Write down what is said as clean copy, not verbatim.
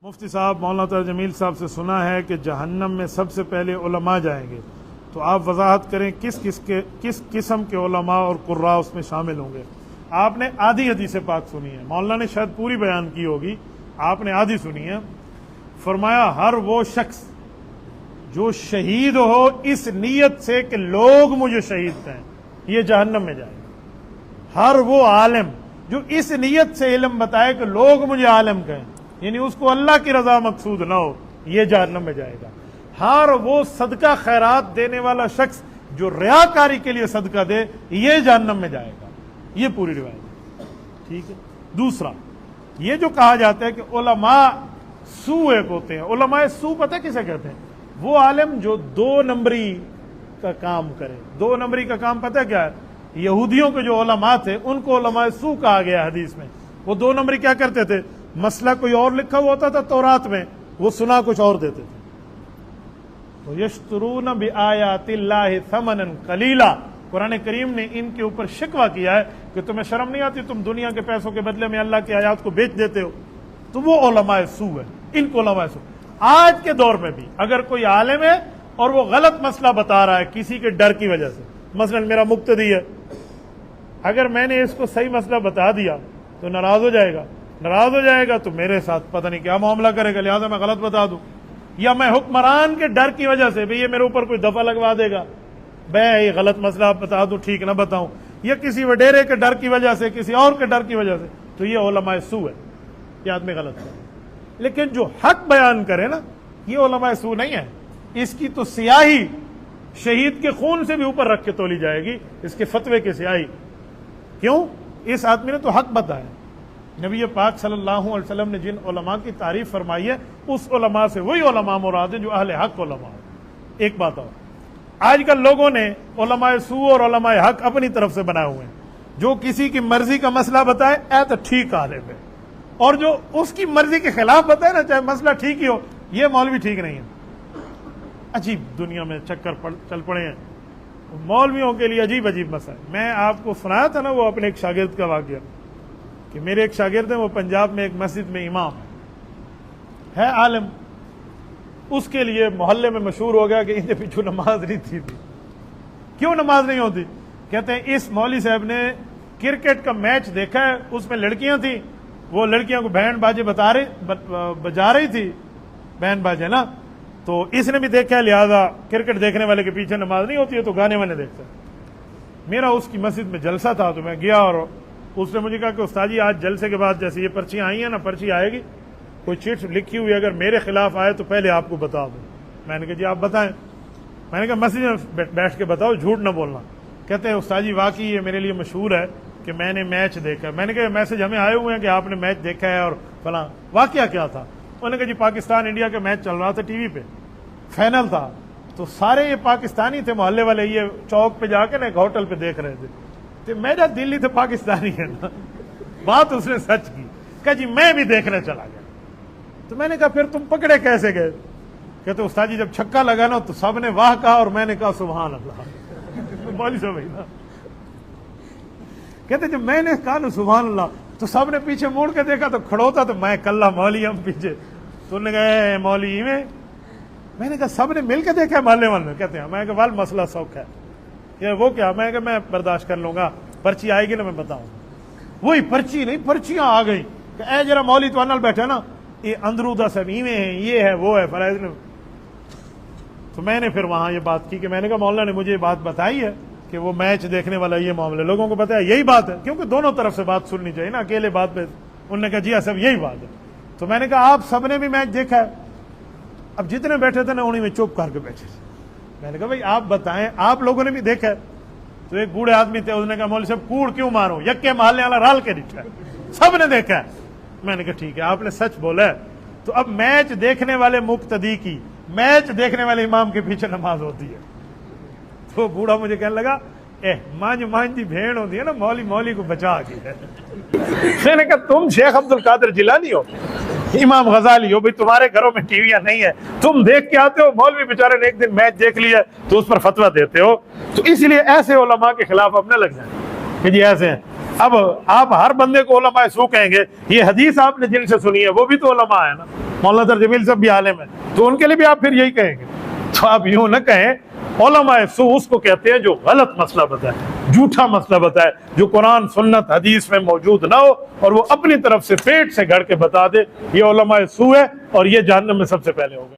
مفتی صاحب مولانا طاہر جمیل صاحب سے سنا ہے کہ جہنم میں سب سے پہلے علماء جائیں گے، تو آپ وضاحت کریں کس قسم کے علماء اور قراء اس میں شامل ہوں گے؟ آپ نے آدھی حدیث پاک سنی ہے، مولانا نے شاید پوری بیان کی ہوگی، آپ نے آدھی سنی ہے۔ فرمایا ہر وہ شخص جو شہید ہو اس نیت سے کہ لوگ مجھے شہید کہیں، یہ جہنم میں جائے گا۔ ہر وہ عالم جو اس نیت سے علم بتائے کہ لوگ مجھے عالم کہیں، یعنی اس کو اللہ کی رضا مقصود نہ ہو، یہ جہنم میں جائے گا۔ ہر وہ صدقہ خیرات دینے والا شخص جو ریاکاری کے لیے صدقہ دے، یہ جہنم میں جائے گا۔ یہ پوری روایت ہے، ٹھیک ہے۔ دوسرا، یہ جو کہا جاتا ہے کہ علماء سو ایک ہوتے ہیں، علماء سو پتہ کسے کہتے ہیں؟ وہ عالم جو 2 نمبری کا کام کرے۔ 2 نمبری کا کام پتہ کیا ہے؟ یہودیوں کے جو علماء تھے ان کو علماء سو کہا گیا حدیث میں۔ وہ 2 نمبری کیا کرتے تھے؟ مسئلہ کوئی اور لکھا ہوا ہوتا تھا تورات میں، وہ سنا کچھ اور دیتے تھے۔ تو یشترون بآیات اللہ ثمنا قلیلا، قرآن کریم نے ان کے اوپر شکوہ کیا ہے کہ تمہیں شرم نہیں آتی، تم دنیا کے پیسوں کے بدلے میں اللہ کی آیات کو بیچ دیتے ہو۔ تو وہ علماء سو ہے، ان کو علماء سو۔ آج کے دور میں بھی اگر کوئی عالم ہے اور وہ غلط مسئلہ بتا رہا ہے کسی کے ڈر کی وجہ سے، مثلا میرا مقتدی ہے، اگر میں نے اس کو صحیح مسئلہ بتا دیا تو ناراض ہو جائے گا، ناراض ہو جائے گا تو میرے ساتھ پتہ نہیں کیا معاملہ کرے گا، لہٰذا میں غلط بتا دوں، یا میں حکمران کے ڈر کی وجہ سے بھی یہ میرے اوپر کوئی دفعہ لگوا دے گا، میں یہ غلط مسئلہ بتا دوں ٹھیک نہ بتاؤں، یا کسی وڈیرے کے ڈر کی وجہ سے، کسی اور کے ڈر کی وجہ سے، تو یہ علماء سو ہے، یہ آدمی غلط ہے۔ لیکن جو حق بیان کرے نا، یہ علماء سو نہیں ہے، اس کی تو سیاہی شہید کے خون سے بھی اوپر رکھ کے تولی جائے گی، اس کے فتوے کی سیاہی۔ کیوں؟ اس آدمی نے تو حق بتایا۔ نبی پاک صلی اللہ علیہ وسلم نے جن علماء کی تعریف فرمائی ہے، اس علماء سے وہی علماء مراد ہیں جو اہل حق علماء ہیں۔ ایک بات اور، آج کل لوگوں نے علماء سو اور علماء حق اپنی طرف سے بنائے ہوئے ہیں، جو کسی کی مرضی کا مسئلہ بتائے اے تو ٹھیک عالم ہے، اور جو اس کی مرضی کے خلاف بتائے نا، چاہے مسئلہ ٹھیک ہی ہو، یہ مولوی ٹھیک نہیں ہے۔ عجیب دنیا میں چکر چل پڑے ہیں مولویوں کے لیے، عجیب عجیب مسئلہ۔ میں آپ کو سنایا تھا نا وہ اپنے ایک شاگرد کا واقعہ، کہ میرے ایک شاگرد ہیں، وہ پنجاب میں ایک مسجد میں امام ہے عالم، اس کے لیے محلے میں مشہور ہو گیا کہ ان کے پیچھے نماز نہیں تھی۔ کیوں نماز نہیں ہوتی؟ کہتے ہیں اس مولوی صاحب نے کرکٹ کا میچ دیکھا ہے، اس میں لڑکیاں تھیں، وہ لڑکیاں کو بینڈ باجے بجا رہی تھی، بینڈ باجے نا، تو اس نے بھی دیکھا ہے، لہذا کرکٹ دیکھنے والے کے پیچھے نماز نہیں ہوتی ہے، تو گانے والے دیکھتے ہیں۔ میرا اس کی مسجد میں جلسہ تھا، تو میں گیا اور اس نے مجھے کہا کہ استاد جی آج جلسے کے بعد جیسے یہ پرچیاں آئی ہیں نا، پرچی آئے گی، کوئی چٹ لکھی ہوئی اگر میرے خلاف آئے تو پہلے آپ کو بتا دوں۔ میں نے کہا جی آپ بتائیں۔ میں نے کہا مسجد میں بیٹھ کے بتاؤ، جھوٹ نہ بولنا۔ کہتے ہیں استاد جی واقعی یہ میرے لیے مشہور ہے کہ میں نے میچ دیکھا۔ میں نے کہا میسج ہمیں آئے ہوئے ہیں کہ آپ نے میچ دیکھا ہے اور فلاں۔ واقعہ کیا تھا؟ انہوں نے کہا جی پاکستان انڈیا کا میچ چل رہا تھا ٹی وی پہ، فائنل تھا، تو سارے یہ پاکستانی تھے محلے والے، یہ چوک پہ جا کے نا ایک ہوٹل پہ دیکھ رہے تھے، تو میرا دلی تو پاکستانی ہے نا، بات اس نے سچ کی۔ کہا جی میں بھی دیکھنے چلا گیا۔ تو میں نے کہا پھر تم پکڑے کیسے گئے؟ کہتے استاد جی جب چھکا لگا نا تو سب نے واہ کہا اور میں نے کہا سبحان اللہ۔ مولوی صاحب نا، کہتے جب میں نے کہا نا سبحان اللہ تو سب نے پیچھے موڑ کے دیکھا تو کھڑوتا تو میں کلّا مولوی ہم پیچھے، تو انہوں نے کہا مولوی میں نے کہا سب نے مل کے دیکھا ہے محلے والے نے؟ کہتے ہیں میں کہا وال مسئلہ سوکھ ہے کہ وہ کیا؟ میں کہا میں برداشت کر لوں گا، پرچی آئے گی نا میں بتاؤں۔ وہی پرچی نہیں، پرچیاں آ گئی کہ اے جرا مولوی تو انل بیٹھے نا، یہ اندرودہ سب ایویں ہیں، یہ ہے وہ ہے فرائض نے۔ تو میں نے پھر وہاں یہ بات کی کہ میں نے کہا مولانا نے مجھے یہ بات بتائی ہے کہ وہ میچ دیکھنے والا یہ معاملہ لوگوں کو بتایا، یہی بات ہے، کیونکہ دونوں طرف سے بات سننی چاہیے نا، اکیلے بات پہ۔ انہوں نے کہا جی صاحب یہی بات ہے۔ تو میں نے کہا آپ سب نے بھی میچ دیکھا ہے؟ اب جتنے بیٹھے تھے نا انہیں میں چپ کر کے بیٹھے تھے۔ میں نے کہا بھائی آپ بتائیں آپ لوگوں نے بھی دیکھا ہے؟ تو ایک بوڑھے آدمی تھے، اس نے کہا مولوی صاحب کوڑ کیوں مارو، یکے محلے والا رال کے دیکھا ہے، سب نے دیکھا ہے۔ میں نے کہا ٹھیک ہے آپ نے سچ بولا ہے۔ تو اب میچ دیکھنے والے مقتدی کی میچ دیکھنے والے امام کے پیچھے نماز ہوتی ہے۔ تو بوڑھا مجھے کہنے لگا مانج دی بھیڑ ہوتی ہے نا، مولی کو بچا کے۔ میں نے کہا تم شیخ عبد القادر جیلانی ہو، امام غزالی ہو، بھائی تمہارے گھروں میں ٹی ویاں نہیں ہے، تم دیکھ کے آتے ہو، مولوی بیچارے نے ایک دن میچ دیکھ لیا تو اس پر فتویٰ دیتے ہو۔ تو اس لیے ایسے علماء کے خلاف اب نہ لگ جائیں کہ جی ایسے ہیں۔ اب آپ ہر بندے کو علماء سو کہیں گے، یہ حدیث آپ نے جن سے سنی ہے وہ بھی تو علماء ہے نا، مولانا طاہر جمیل صاحب بھی عالم ہے، تو ان کے لیے بھی آپ پھر یہی کہیں گے؟ تو آپ یوں نہ کہیں، علماء سو اس کو کہتے ہیں جو غلط مسئلہ بتائے، جھوٹا مسئلہ بتائے، جو قرآن سنت حدیث میں موجود نہ ہو اور وہ اپنی طرف سے پیٹ سے گھڑ کے بتا دے یہ علماء سو ہے اور یہ جہنم میں سب سے پہلے ہوگا۔